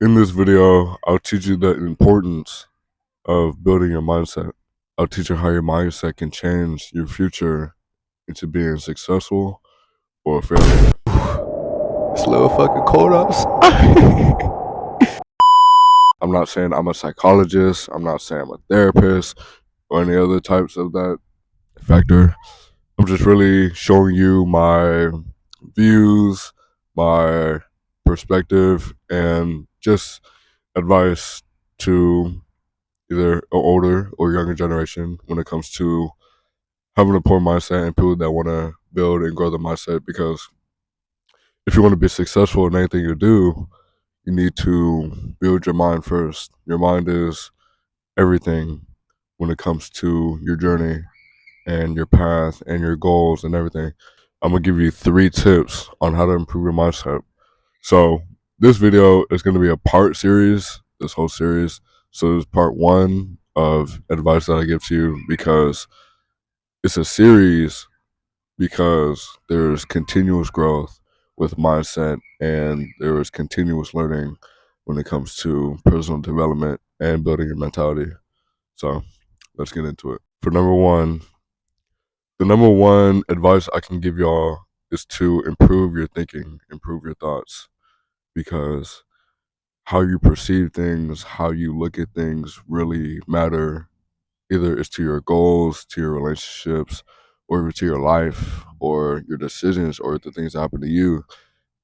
In this video, I'll teach you the importance of building your mindset. I'll teach you how your mindset can change your future into being successful or a failure. It's a little fucking cold outside. I'm not saying I'm a psychologist. I'm not saying I'm a therapist or any other types of that factor. I'm just really showing you my views, my perspective, and just advice to either an older or younger generation when it comes to having a poor mindset and people that want to build and grow the mindset. Because if you want to be successful in anything you do, you need to build your mind first. Your mind is everything when it comes to your journey and your path and your goals and everything. I'm gonna give you 3 tips on how to improve your mindset. So this video is gonna be a part series, this whole series. So this is part 1 of advice that I give to you, because it's a series, because there's continuous growth with mindset and there is continuous learning when it comes to personal development and building your mentality. So let's get into it. For number 1, the number 1 advice I can give y'all is to improve your thinking, improve your thoughts, because how you perceive things, how you look at things really matter. Either it's to your goals, to your relationships, or to your life, or your decisions, or the things that happen to you.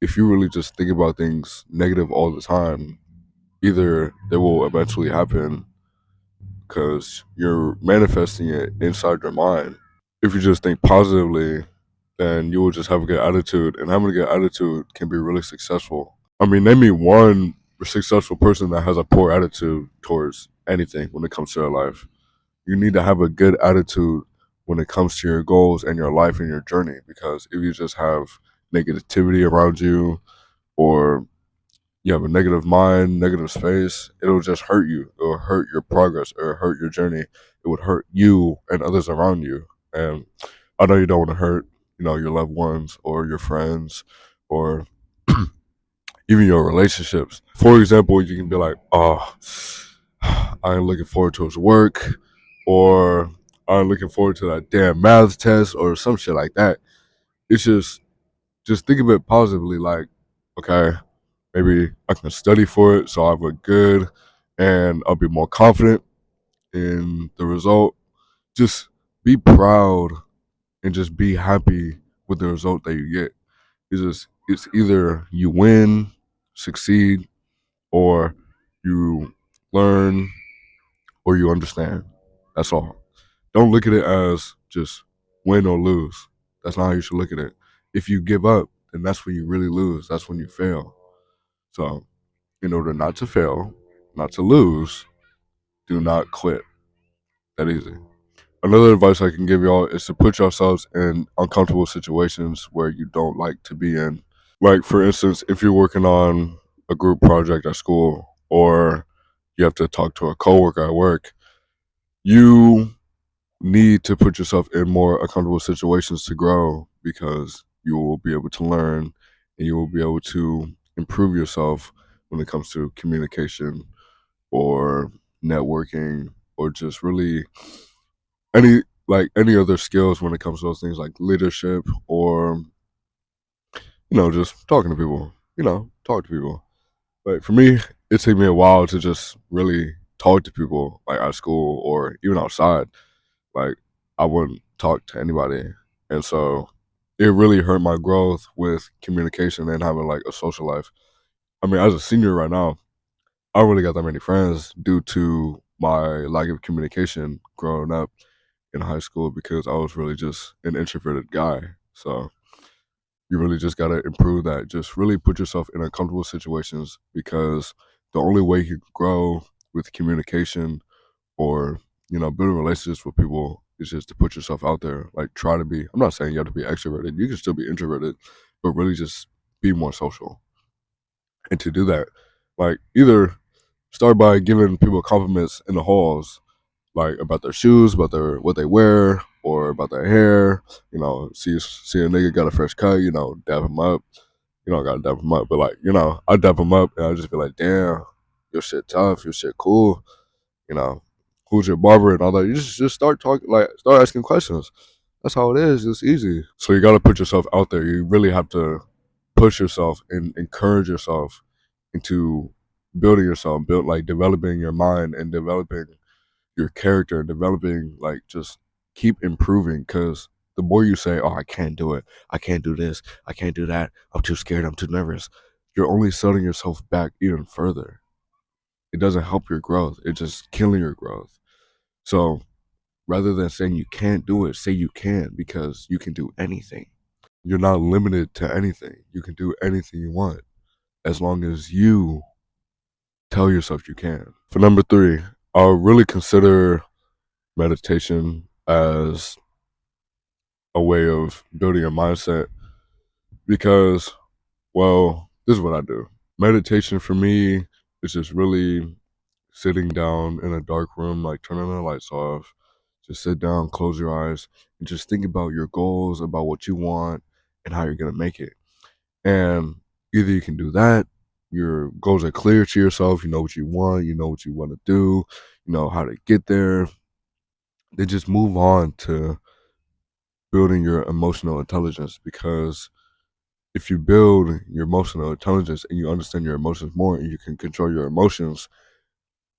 If you really just think about things negative all the time, either they will eventually happen because you're manifesting it inside your mind. If you just think positively, then you will just have a good attitude, and having a good attitude can be really successful. I mean, name me one successful person that has a poor attitude towards anything when it comes to their life. You need to have a good attitude when it comes to your goals and your life and your journey, because if you just have negativity around you, or you have a negative mind, negative space, it'll just hurt you. It'll hurt your progress, or hurt your journey. It would hurt you and others around you. And I know you don't want to hurt, your loved ones or your friends, or even your relationships. For example, you can be like, "Oh, I'm looking forward to his work," or "I'm looking forward to that damn math test," or some shit like that. It's just think of it positively, like, okay, maybe I can study for it so I look good and I'll be more confident in the result. Just be proud and just be happy with the result that you get. It's either you win, succeed, or you learn, or you understand. That's all. Don't look at it as just win or lose. That's not how you should look at it. If you give up, then that's when you really lose. That's when you fail. So, in order not to fail, not to lose, do not quit. That easy. Another advice I can give y'all is to put yourselves in uncomfortable situations where you don't like to be in. Like, for instance, if you're working on a group project at school, or you have to talk to a coworker at work, you need to put yourself in more uncomfortable situations to grow, because you will be able to learn and you will be able to improve yourself when it comes to communication or networking, or just really any other skills when it comes to those things like leadership, or just talking to people. Talk to people. Like, for me, it took me a while to just really talk to people, like at school or even outside. Like, I wouldn't talk to anybody, and so it really hurt my growth with communication and having like a social life. I mean, as a senior right now, I don't really got that many friends due to my lack of communication growing up in high school, because I was really just an introverted guy. So you really just got to improve that. Just really put yourself in uncomfortable situations, because the only way you can grow with communication, or building relationships with people, is just to put yourself out there. Like, try to be. I'm not saying you have to be extroverted. You can still be introverted, but really just be more social. And to do that, like, either start by giving people compliments in the halls, like about their shoes, about their what they wear, or about their hair. See a nigga got a fresh cut, dab him up. You don't gotta dap them up, but like, I dap them up and I just be like, damn, your shit tough, your shit cool, you know, who's your barber and all that. You just start talking, like start asking questions. That's how it is. It's easy. So you gotta put yourself out there. You really have to push yourself and encourage yourself into building yourself, developing your mind and developing your character and developing just keep improving because the more you say, oh, I can't do it, I can't do this, I can't do that, I'm too scared, I'm too nervous, you're only setting yourself back even further. It doesn't help your growth, it's just killing your growth. So rather than saying you can't do it, say you can, because you can do anything. You're not limited to anything. You can do anything you want as long as you tell yourself you can. For number 3, I'll really consider meditation as a way of building a mindset because, well, this is what I do. Meditation for me is just really sitting down in a dark room, like turning the lights off, just sit down, close your eyes, and just think about your goals, about what you want, and how you're going to make it. And either you can do that, your goals are clear to yourself, you know what you want, you know what you want to do, you know how to get there, then just move on to building your emotional intelligence because if you build your emotional intelligence and you understand your emotions more and you can control your emotions,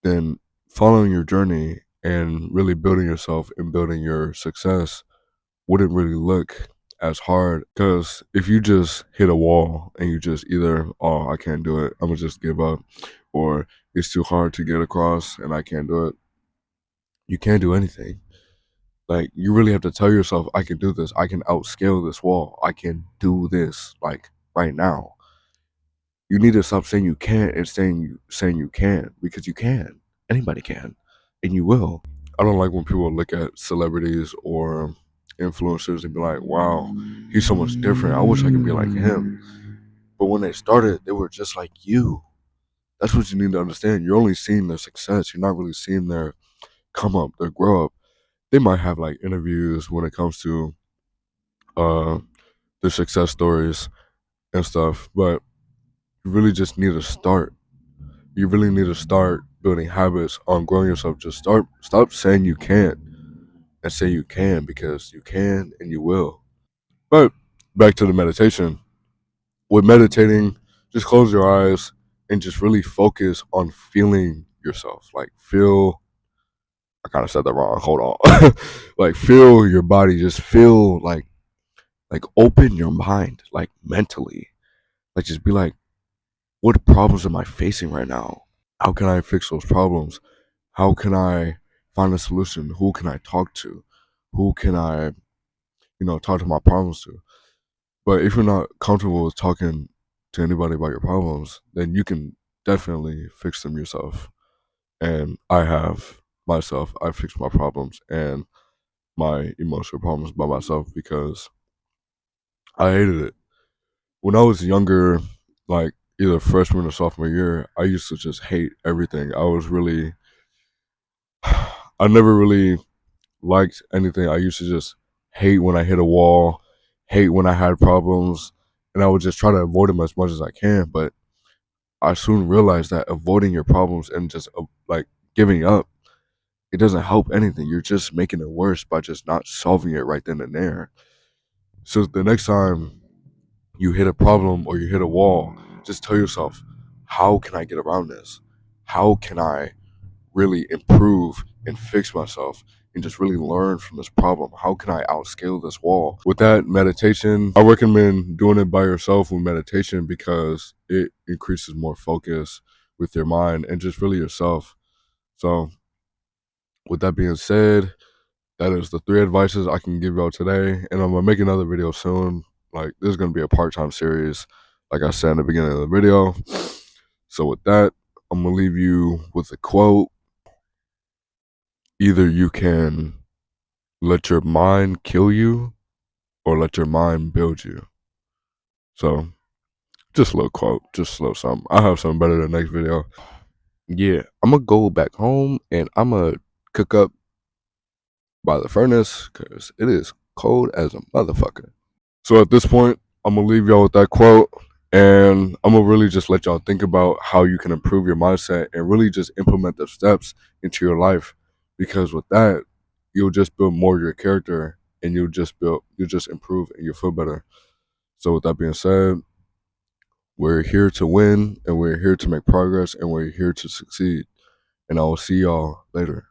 then following your journey and really building yourself and building your success wouldn't really look as hard because if you just hit a wall and you just either, oh, I can't do it, I'm gonna just give up, or it's too hard to get across and I can't do it, you can't do anything. Like, you really have to tell yourself, I can do this. I can outscale this wall. I can do this, like, right now. You need to stop saying you can't and saying you can because you can. Anybody can, and you will. I don't like when people look at celebrities or influencers and be like, wow, he's so much different. I wish I could be like him. But when they started, they were just like you. That's what you need to understand. You're only seeing their success. You're not really seeing their come up, their grow up. They might have like interviews when it comes to uh the success stories and stuff, but you really just need to start. You really need to start building habits on growing yourself. Just stop saying you can't and say you can because you can and you will. But back to the meditation. With meditating, just close your eyes and just really focus on feeling yourself. Like feel I kind of said that wrong. Hold on. Like feel your body, just feel like open your mind like mentally. Like just be like, what problems am I facing right now? How can I fix those problems? How can I find a solution? Who can I talk to? Who can I, talk to my problems to? But if you're not comfortable with talking to anybody about your problems, then you can definitely fix them yourself. And I have myself, I fixed my problems and my emotional problems by myself because I hated it. When I was younger, like either freshman or sophomore year, I used to just hate everything. I never really liked anything. I used to just hate when I hit a wall, hate when I had problems, and I would just try to avoid them as much as I can. But I soon realized that avoiding your problems and just giving up, it doesn't help anything. You're just making it worse by just not solving it right then and there. So the next time you hit a problem or you hit a wall, just tell yourself, how can I get around this? How can I really improve and fix myself and just really learn from this problem? How can I outscale this wall? With that meditation, I recommend doing it by yourself with meditation because it increases more focus with your mind and just really yourself. So with that being said, that is the 3 advices I can give y'all today. And I'm gonna make another video soon. Like this is gonna be a part-time series, like I said in the beginning of the video. So with that, I'm gonna leave you with a quote. Either you can let your mind kill you or let your mind build you. So just a little quote, just a little something. I'll have something better in the next video. Yeah, I'm gonna go back home and I'm gonna cook up by the furnace because it is cold as a motherfucker. So at this point, I'm gonna leave y'all with that quote. And I'm gonna really just let y'all think about how you can improve your mindset and really just implement the steps into your life. Because with that, you'll just build more of your character and you'll just improve and you'll feel better. So with that being said, we're here to win and we're here to make progress and we're here to succeed. And I will see y'all later.